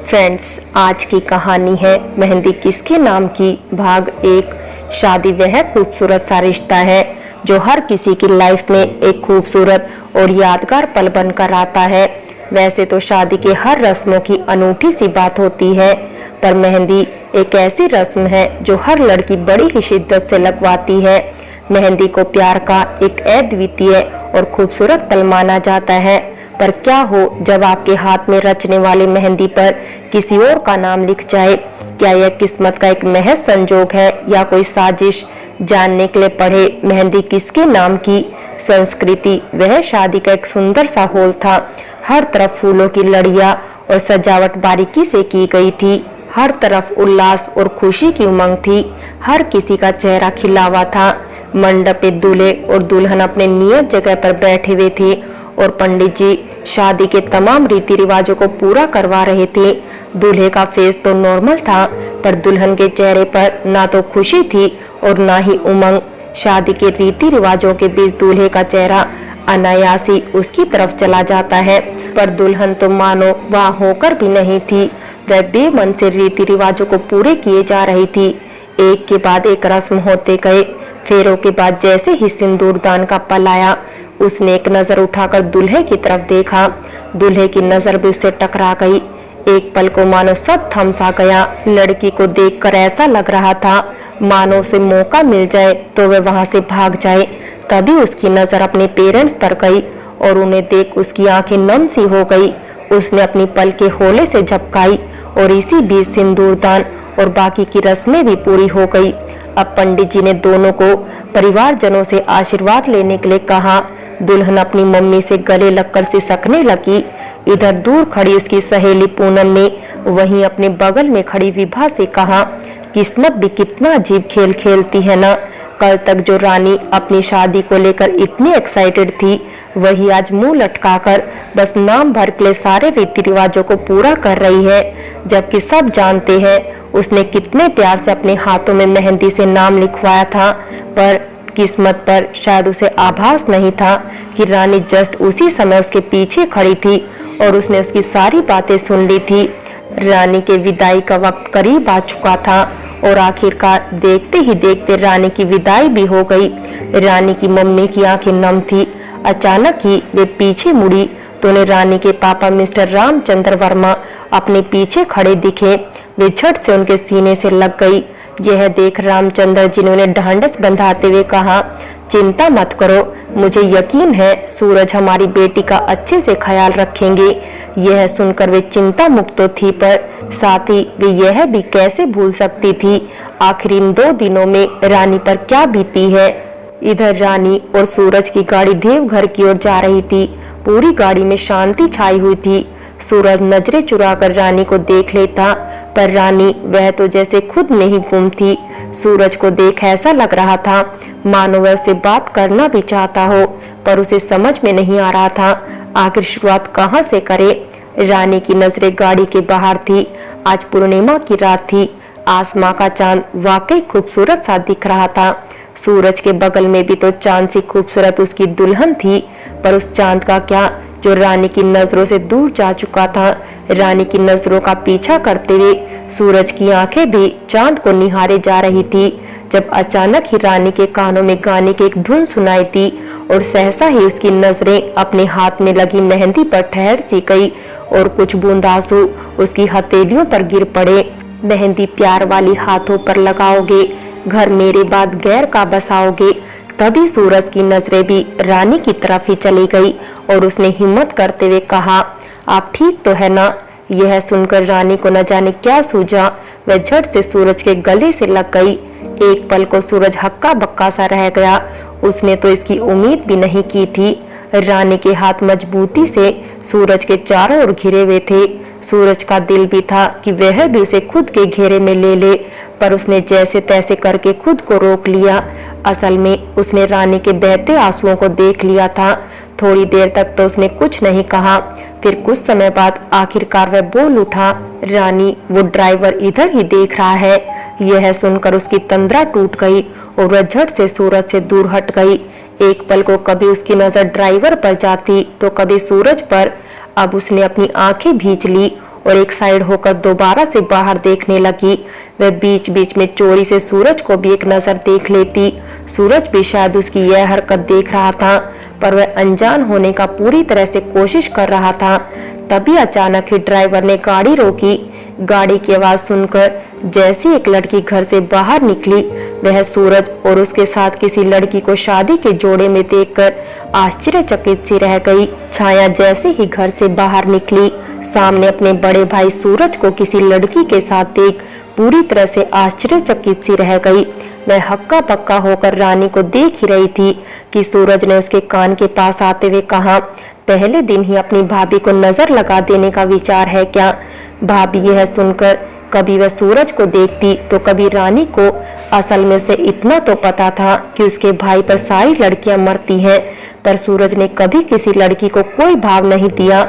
Friends, आज की कहानी है मेहंदी किसके नाम की भाग 1। शादी वह खूबसूरत सा रिश्ता है जो हर किसी की लाइफ में एक खूबसूरत और यादगार पल बनकर आता है। वैसे तो शादी के हर रस्मों की अनूठी सी बात होती है, पर मेहंदी एक ऐसी रस्म है जो हर लड़की बड़ी ही शिद्दत से लगवाती है। मेहंदी को प्यार का एक अद्वितीय और खूबसूरत पल माना जाता है। पर क्या हो जब आपके हाथ में रचने वाली मेहंदी पर किसी और का नाम लिख जाए? क्या यह किस्मत का एक महज संजोग है या कोई साजिश? जानने के लिए पढ़े मेहंदी किसके नाम की। संस्कृति वह शादी का एक सुंदर सा हॉल था। हर तरफ फूलों की लड़ियां और सजावट बारीकी से की गई थी। हर तरफ उल्लास और खुशी की उमंग थी। हर किसी का चेहरा खिला हुआ था। मंडप पे दूल्हे और दुल्हन अपने नियत जगह पर बैठे हुए थे और पंडित जी शादी के तमाम रीति रिवाजों को पूरा करवा रहे थे। दूल्हे का फेस तो नॉर्मल था, पर दुल्हन के चेहरे पर ना तो खुशी थी और ना ही उमंग। शादी के रीति रिवाजों के बीच दूल्हे का चेहरा अनायासी उसकी तरफ चला जाता है, पर दुल्हन तो मानो वहां होकर भी नहीं थी। वह बेमन से रीति रिवाजों को पूरे किए जा रही थी। एक के बाद एक रस्म होते गए। फेरों के बाद जैसे ही सिंदूरदान का पल आया, उसने एक नजर उठाकर दूल्हे की तरफ देखा। दूल्हे की नजर भी उससे टकरा गई। एक पल को मानो सब थम सा गया। लड़की को देखकर ऐसा लग रहा था मानो उसे मौका मिल जाए तो वह वहां से भाग जाए। तभी उसकी नजर अपने पेरेंट्स पर गई और उन्हें देख उसकी आंखें नम सी हो गई। उसने अपनी पलकें होले से झपकाई और इसी बीच सिंदूरदान और बाकी की रस्में भी पूरी हो गई। अब पंडित जी ने दोनों को परिवारजनों से आशीर्वाद लेने के लिए कहा। दुल्हन अपनी मम्मी से गले लगकर सिसकने लगी। इधर दूर खड़ी उसकी सहेली पूनम ने वहीं अपने बगल में खड़ी विभा से कहा, किस्मत भी कितना अजीब खेल खेलती है ना। कल तक जो रानी अपनी शादी को लेकर इतनी एक्साइटेड थी, वही आज मुंह लटकाकर बस नाम भर के लिए सारे रीति रिवाजों को पूरा कर रही है, जबकि सब जानते हैं उसने कितने प्यार से अपने हाथों में मेहंदी से नाम लिखवाया था। पर किस्मत पर शायद उसे आभास नहीं था कि रानी जस्ट उसी समय उसके पीछे खड़ी थी और उसने उसकी सारी बातें सुन ली थी। रानी के विदाई का वक्त करीब आ चुका था और आखिरकार देखते ही देखते रानी की विदाई भी हो गई। रानी की मम्मी की आंखें नम थी। अचानक ही वे पीछे मुड़ी तो उन्हें रानी के पापा मिस्टर रामचंद्र वर्मा अपने पीछे खड़े दिखे। वे झट से उनके सीने से लग गई। यह देख रामचंद्र जी ने उन्हें ढांढस बंधाते हुए कहा, चिंता मत करो, मुझे यकीन है सूरज हमारी बेटी का अच्छे से ख्याल रखेंगे। यह सुनकर वे चिंता मुक्त तो थी, पर साथ ही वे यह भी कैसे भूल सकती थी आखिर इन 2 दिनों में रानी पर क्या बीती है। इधर रानी और सूरज की गाड़ी देवघर की ओर जा रही थी। पूरी गाड़ी में शांति छाई हुई थी। सूरज नजरें चुराकर रानी को देख लेता, पर रानी वह तो जैसे खुद में ही गुम थी। सूरज को देख ऐसा लग रहा था मानो वह उससे बात करना भी चाहता हो, पर उसे समझ में नहीं आ रहा था आखिर शुरुआत कहाँ से करे। रानी की नजरें गाड़ी के बाहर थी। आज पूर्णिमा की रात थी। आसमां का चांद वाकई खूबसूरत सा दिख रहा था। सूरज के बगल में भी तो चांद सी खूबसूरत उसकी दुल्हन थी, पर उस चांद का क्या जो रानी की नजरों से दूर जा चुका था। रानी की नजरों का पीछा करते हुए सूरज की आंखें भी चांद को निहारे जा रही थी, जब अचानक ही रानी के कानों में गाने की एक धुन सुनाई दी और सहसा ही उसकी नजरें अपने हाथ में लगी मेहंदी पर ठहर सी गई और कुछ बूंद आंसू उसकी हथेलियों पर गिर पड़े। मेहंदी प्यार वाली हाथों पर लगाओगे, घर मेरे बाद गैर का बसाओगे। तभी सूरज की नजरें भी रानी की तरफ ही चली गई और उसने हिम्मत करते हुए कहा, आप ठीक तो है ना। यह सुनकर रानी को न जाने क्या सूझा। वह झट से सूरज के गले से लग गई। एक पल को सूरज हक्का बक्का सा रह गया। उसने तो इसकी उम्मीद भी नहीं की थी। रानी के हाथ मजबूती से सूरज के चारों ओर घिरे हुए थे। सूरज का दिल भी था कि वह भी उसे खुद के घेरे में ले ले, पर उसने जैसे तैसे करके खुद को रोक लिया। असल में उसने रानी के बहते आंसुओं को देख लिया था। थोड़ी देर तक तो उसने कुछ नहीं कहा, फिर कुछ समय बाद आखिरकार वह बोल उठा, रानी वो ड्राइवर इधर ही देख रहा है। यह सुनकर उसकी तंद्रा टूट गई और वह झट से सूरज से दूर हट गई। एक पल को कभी उसकी नजर ड्राइवर पर जाती तो कभी सूरज पर। अब उसने अपनी आंखें भींच ली और एक साइड होकर दोबारा से बाहर देखने लगी। वह बीच बीच में चोरी से सूरज को भी एक नजर देख लेती। सूरज भी शायद उसकी यह हरकत देख रहा था, पर वह अनजान होने का पूरी तरह से कोशिश कर रहा था। तभी अचानक ही ड्राइवर ने गाड़ी रोकी। गाड़ी की आवाज सुनकर जैसी एक लड़की घर से बाहर निकली, वह सूरज और उसके साथ किसी लड़की को शादी के जोड़े में देखकर आश्चर्यचकित सी रह गई। छाया जैसे ही घर से बाहर निकली, सामने अपने बड़े भाई सूरज को किसी लड़की के साथ देख पूरी तरह से आश्चर्यचकित सी रह गई। वह हक्का बक्का होकर रानी को देख ही रही थी कि सूरज ने उसके कान के पास आते हुए कहा, पहले दिन ही अपनी भाभी को नजर लगा देने का विचार है क्या? भाभी यह सुनकर कभी वह सूरज को देखती तो कभी रानी को। असल में उसे इतना तो पता था कि उसके भाई पर सारी लड़कियां मरती हैं, पर सूरज ने कभी किसी लड़की को कोई भाव नहीं दिया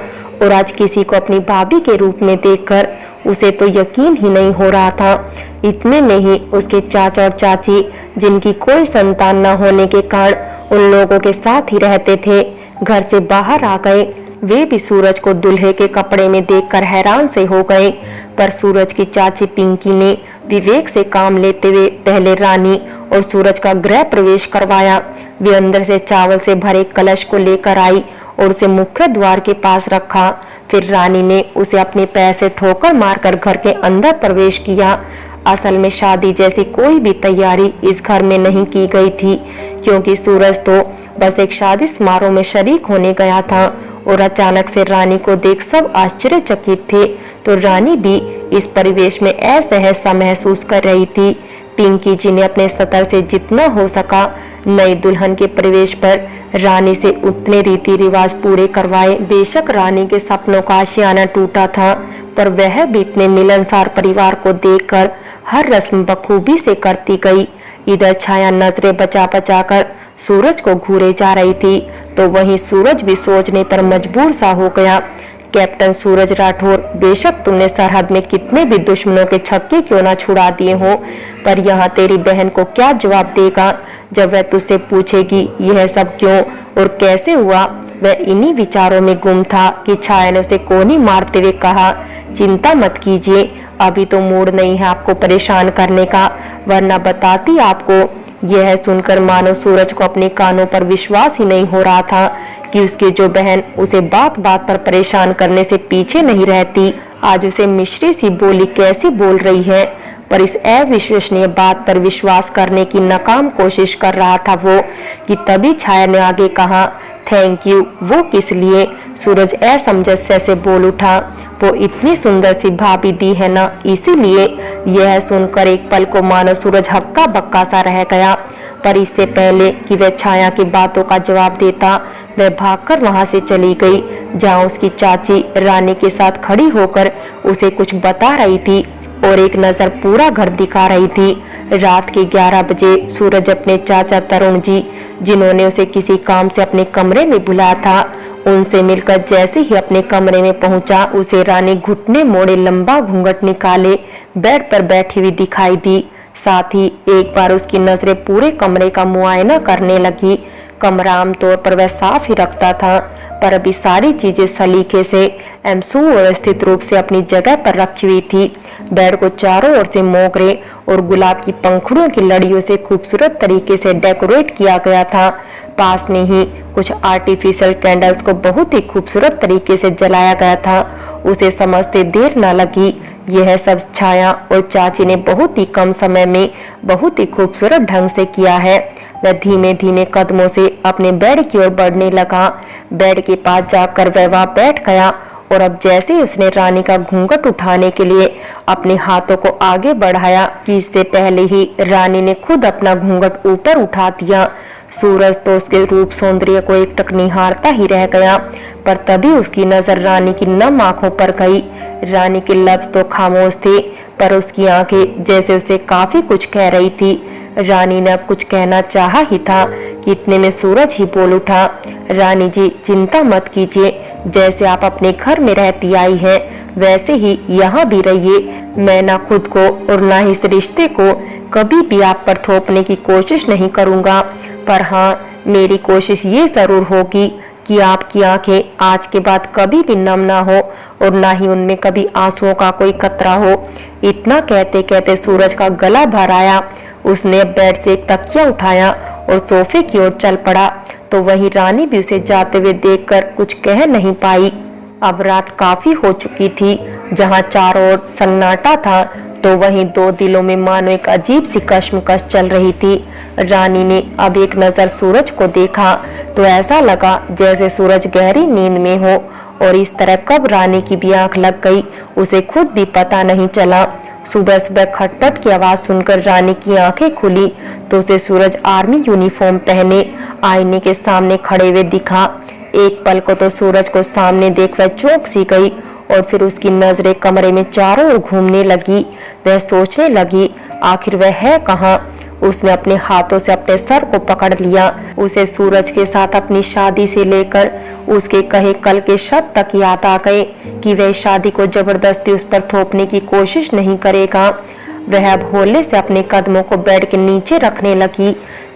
और आज किसी को अपनी भाभी के रूप में देखकर उसे तो यकीन ही नहीं हो रहा था। इतने में ही उसके चाचा और चाची, जिनकी कोई संतान न होने के कारण उन लोगों के साथ ही रहते थे, घर से बाहर आ गए। वे भी सूरज को दूल्हे के कपड़े में देखकर हैरान से हो गए, पर सूरज की चाची पिंकी ने विवेक से काम लेते हुए पहले रानी और सूरज का गृह प्रवेश करवाया। वे अंदर से चावल से भरे कलश को लेकर आई और उसे मुख्य द्वार के पास रखा। फिर रानी ने उसे अपने पैर से ठोकर मारकर घर के अंदर प्रवेश किया। असल में शादी जैसी कोई भी तैयारी इस घर में नहीं की गई थी, क्योंकि सूरज तो बस एक शादी समारोह में शरीक होने गया था और अचानक से रानी को देख सब आश्चर्यचकित थे। तो रानी भी इस परिवेश में असहज सा महसूस कर रही थी। पिंकी जी ने अपने स्तर से जितना हो सका नई दुल्हन के प्रवेश पर रानी से उतने रीति रिवाज पूरे करवाए। बेशक रानी के सपनों का आशियाना टूटा था, पर वह भी इतने मिलनसार परिवार को देखकर हर रस्म बखूबी से करती गई। इधर छाया नजरें बचा बचा कर सूरज को घूरे जा रही थी, तो वहीं सूरज भी सोचने पर मजबूर सा हो गया। कैप्टन सूरज राठौर, बेशक तुमने सरहद में कितने भी दुश्मनों के छक्के क्यों ना छुड़ा दिए हो, पर यहाँ तेरी बहन को क्या जवाब देगा जब वह तुझसे पूछेगी यह सब क्यों और कैसे हुआ? वह इन्हीं विचारों में गुम था कि छाया ने उसे कोनी मारते हुए कहा, चिंता मत कीजिए, अभी तो मूड नहीं है आपको परेशान करने का, वरना बताती आपको। यह सुनकर मानो सूरज को अपने कानों पर विश्वास ही नहीं हो रहा था कि उसकी जो बहन उसे बात बात पर परेशान करने से पीछे नहीं रहती, आज उसे मिश्री सी बोली कैसी बोल रही है। पर इस अविश्वसनीय बात पर विश्वास करने की नाकाम कोशिश कर रहा था वो कि तभी छाया ने आगे कहा, थैंक यू। वो किस लिए? सूरज असमंजस से बोल उठा, वो इतनी सुंदर सी भाभी दी है ना, इसीलिए। यह सुनकर एक पल को मानो सूरज हक्का बक्का सा रह गया, पर इससे पहले कि वह छाया की बातों का जवाब देता, वह भागकर वहां से चली गई, जहां उसकी चाची रानी के साथ खड़ी होकर उसे कुछ बता रही थी और एक नजर पूरा घर दिखा रही थी। रात के 11 बजे सूरज अपने चाचा तरुण जी, जिन्होंने उसे किसी काम से अपने कमरे में बुलाया था, उनसे मिलकर जैसे ही अपने कमरे में पहुंचा, उसे रानी घुटने मोड़े लंबा घूंघट निकाले बेड पर बैठी हुई दिखाई दी। साथ ही एक बार उसकी नजरें पूरे कमरे का मुआयना करने लगी। कमरा आमतौर पर वह साफ ही रखता था, पर अभी सारी चीजें सलीके से एवं सुव्यवस्थित रूप से अपनी जगह पर रखी हुई थी। बेड को चारों ओर से मोगरे और गुलाब की पंखुड़ियों की लड़ियों से खूबसूरत तरीके से डेकोरेट किया गया था। पास में ही कुछ आर्टिफिशियल कैंडल्स को बहुत ही खूबसूरत तरीके से जलाया गया था। उसे समझते देर न लगी, यह सब छाया और चाची ने बहुत ही कम समय में बहुत ही खूबसूरत ढंग से किया है। वह धीमे धीमे कदमों से अपने बेड की ओर बढ़ने लगा। बेड के पास जाकर वह वहां बैठ गया और अब जैसे ही उसने रानी का घूंघट उठाने के लिए अपने हाथों को आगे बढ़ाया कि इससे पहले ही रानी ने खुद अपना घूंघट ऊपर उठा दिया। सूरज तो उसके रूप सौंदर्य को एक तक निहारता ही रह गया, पर तभी उसकी नजर रानी की नम आंखों पर गई। रानी के लफ्ज तो खामोश थे, पर उसकी आंखें जैसे उसे काफी कुछ कह रही थी। रानी ने अब कुछ कहना चाहा ही था कि इतने में सूरज ही बोल उठा, रानी जी चिंता मत कीजिए, जैसे आप अपने घर में रहती आई हैं, वैसे ही यहाँ भी रहिए। मैं ना खुद को और ना ही इस रिश्ते को कभी भी आप पर थोपने की कोशिश नहीं करूँगा, पर हाँ, मेरी कोशिश ये जरूर होगी कि आपकी आंखें आज के बाद कभी भी नम ना हो और ना ही उनमें कभी आंसुओं का कोई कतरा हो। इतना कहते कहते सूरज का गला भर आया। उसने बेड से एक तकिया उठाया और सोफे की ओर चल पड़ा, तो वहीं रानी भी उसे जाते हुए देखकर कुछ कह नहीं पाई। अब रात काफी हो चुकी थी। जहां चारों ओर सन्नाटा था, तो वहीं दो दिलों में मानो एक अजीब सी कश्मकश चल रही थी। रानी ने अब एक नजर सूरज को देखा तो ऐसा लगा जैसे सूरज गहरी नींद में हो, और इस तरह कब रानी की भी आंख लग गई उसे खुद भी पता नहीं चला। सुबह सुबह खटपट की आवाज सुनकर रानी की आंखें खुली तो उसे सूरज आर्मी यूनिफॉर्म पहने आईने के सामने खड़े हुए दिखा। एक पल को तो सूरज को सामने देख वह चौंक सी गई और फिर उसकी नजरें कमरे में चारों ओर घूमने लगी। वह सोचने लगी आखिर वह है कहाँ। उसने अपने हाथों से अपने सर को पकड़ लिया। उसे सूरज के साथ अपनी शादी से लेकर उसके कहे कल के शब्द तक याद आ गए कि वह शादी को जबरदस्ती उस पर थोपने की कोशिश नहीं करेगा। वह अब होले से अपने कदमों को बेड के नीचे रखने लगी।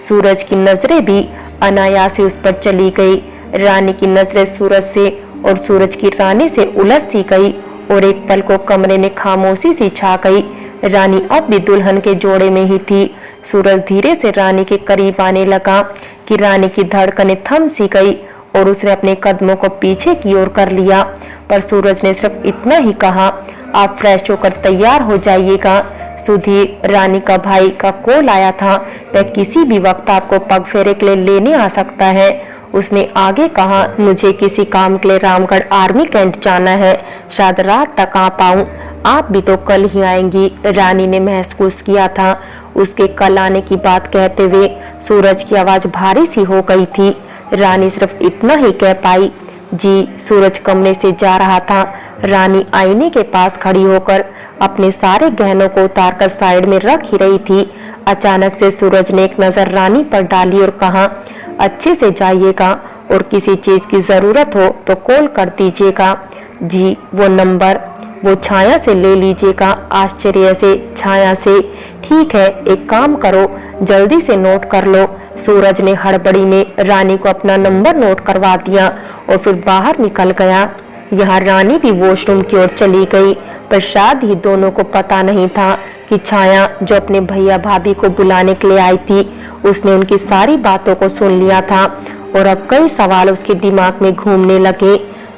सूरज की नजरें भी अनायास उस पर चली गई। रानी की नजरें सूरज से और सूरज की रानी से उलझ सी गई और एक पल को कमरे में खामोशी सी छा गई। रानी अब भी दुल्हन के जोड़े में ही थी। सूरज धीरे से रानी के करीब आने लगा कि रानी की धड़कनें थम सी गई और उसने अपने कदमों को पीछे की ओर कर लिया। पर सूरज ने सिर्फ इतना ही कहा, आप फ्रेश होकर तैयार हो जाइएगा। सुधीर रानी का भाई का कॉल आया था, वह किसी भी वक्त आपको पग फेरे के लिए लेने आ सकता है। उसने आगे कहा, मुझे किसी काम के लिए रामगढ़ आर्मी कैंट जाना है, शायद रात तक आ पाऊं। आप भी तो कल ही आएंगी। रानी ने महसूस किया था उसके कल आने की बात कहते हुए सूरज की आवाज भारी सी हो गई थी। रानी सिर्फ इतना ही कह पाई, जी। सूरज कमरे से जा रहा था। रानी आईने के पास खड़ी होकर अपने सारे गहनों को उतारकर साइड में रख ही रही थी। अचानक से सूरज ने एक नजर रानी पर डाली और कहा, अच्छे से जाइएगा और किसी चीज की जरूरत हो तो कॉल कर दीजिएगा। जी। वो नंबर वो छाया से ले लीजिएगा। आश्चर्य से छाया से। ठीक है, एक काम करो, जल्दी से नोट कर लो। सूरज ने हड़बड़ी में रानी को अपना नंबर नोट करवा दिया और फिर बाहर निकल गया। यहाँ रानी भी वॉशरूम की ओर चली गई, पर शायद ही दोनों को पता नहीं था कि छाया जो अपने भैया भाभी को बुलाने के लिए आई थी, उसने उनकी सारी बातों को सुन लिया था और अब कई सवाल उसके दिमाग में घूमने लगे।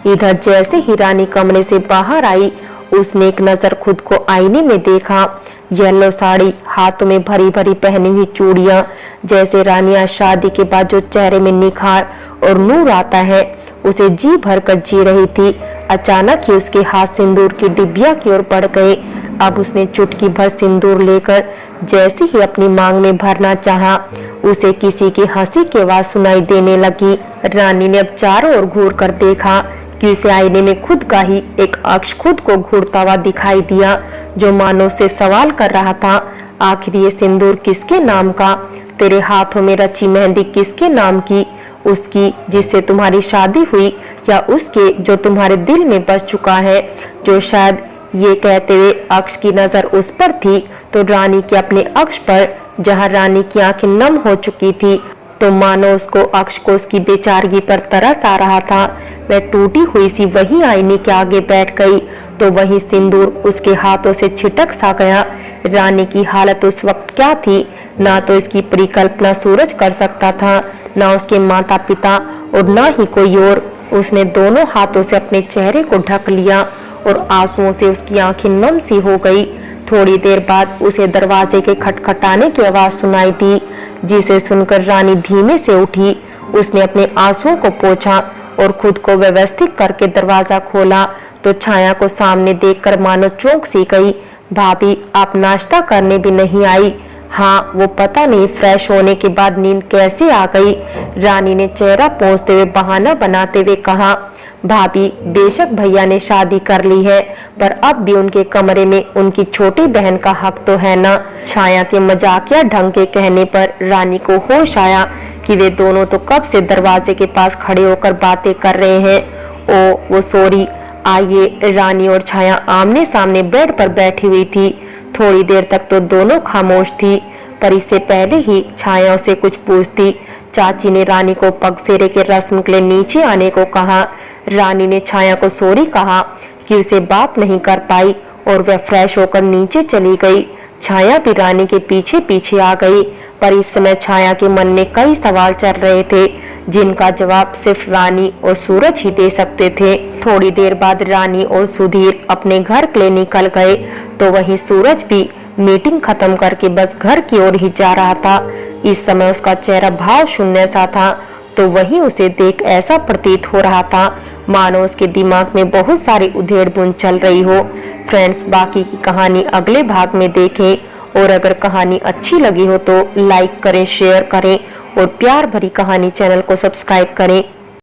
इधर जैसे ही रानी कमरे से बाहर आई, उसने एक नजर खुद को आईने में देखा। येलो साड़ी, हाथों में भरी भरी पहनी हुई चूड़ियां, जैसे रानी आज शादी के बाद जो चेहरे में निखार और नूर आता है उसे जी भर कर जी रही थी। अचानक ही उसके हाथ सिंदूर की डिबिया की ओर बढ़ गए। अब उसने चुटकी भर सिंदूर लेकर जैसे ही अपनी मांग में भरना चाहा, उसे किसी की हंसी की आवाज सुनाई देने लगी। रानी ने अब चारों ओर घूर कर देखा कि उसे आईने में खुद का ही एक अक्ष खुद को घूरता हुआ दिखाई दिया, जो मानो से सवाल कर रहा था, आखिर ये सिंदूर किसके नाम का? तेरे हाथों में रची मेहंदी किसके नाम की? उसकी जिससे तुम्हारी शादी हुई, या उसके जो तुम्हारे दिल में बस चुका है? जो शायद ये कहते हुए अक्ष की नजर उस पर थी तो रानी के अपने अक्ष पर, जहाँ रानी की आंखें नम हो चुकी थी, तो मानो उसको अक्ष को उसकी बेचारगी पर तरस आ रहा था। वह टूटी हुई सी वही आईने के आगे बैठ गई तो वही सिंदूर उसके हाथों से छिटक सा गया। रानी की हालत उस वक्त क्या थी, ना तो इसकी परिकल्पना सूरज कर सकता था, ना उसके माता पिता और ना ही कोई और। उसने दोनों हाथों से अपने चेहरे को ढक लिया और आंसुओं से उसकी आंखें नम सी हो गई। थोड़ी देर बाद उसे दरवाजे के खटखटाने की आवाज सुनाई दी, जिसे सुनकर रानी धीमे से उठी। उसने अपने आंसुओं को पोंछा और खुद को व्यवस्थित करके दरवाजा खोला तो छाया को सामने देखकर मानो चौंक सी गई। भाभी, आप नाश्ता करने भी नहीं आई? हाँ, वो पता नहीं फ्रेश होने के बाद नींद कैसे आ गई। रानी ने चेहरा पोंछते हुए बहाना बनाते हुए कहा, भाभी, बेशक भैया ने शादी कर ली है, पर अब भी उनके कमरे में उनकी छोटी बहन का हक तो है ना। छाया के मजाकिया ढंग के कहने पर रानी को होश आया कि वे दोनों तो कब से दरवाजे के पास खड़े होकर बातें कर रहे हैं। ओ वो सॉरी। आइए। रानी और छाया आमने सामने बेड पर बैठी हुई थी। थोड़ी देर तक तो दोनों खामोश थी, पर इससे पहले ही छाया उसे कुछ पूछती, चाची ने रानी को पग फेरे के रस्म के लिए नीचे आने को कहा। रानी ने छाया को सॉरी कहा कि उसे बात नहीं कर पाई और वह फ्रेश होकर नीचे चली गई। छाया भी रानी के पीछे पीछे आ गई, पर इस समय छाया के मन में कई सवाल चल रहे थे जिनका जवाब सिर्फ रानी और सूरज ही दे सकते थे। थोड़ी देर बाद रानी और सुधीर अपने घर के लिए निकल गए तो वहीं सूरज भी मीटिंग खत्म करके बस घर की ओर ही जा रहा था। इस समय उसका चेहरा भाव शून्य सा था, तो वहीं उसे देख ऐसा प्रतीत हो रहा था मानो उसके दिमाग में बहुत सारी उधेड़-बुन चल रही हो। फ्रेंड्स, बाकी की कहानी अगले भाग में देखें और अगर कहानी अच्छी लगी हो तो लाइक करें, शेयर करें और प्यार भरी कहानी चैनल को सब्सक्राइब करें।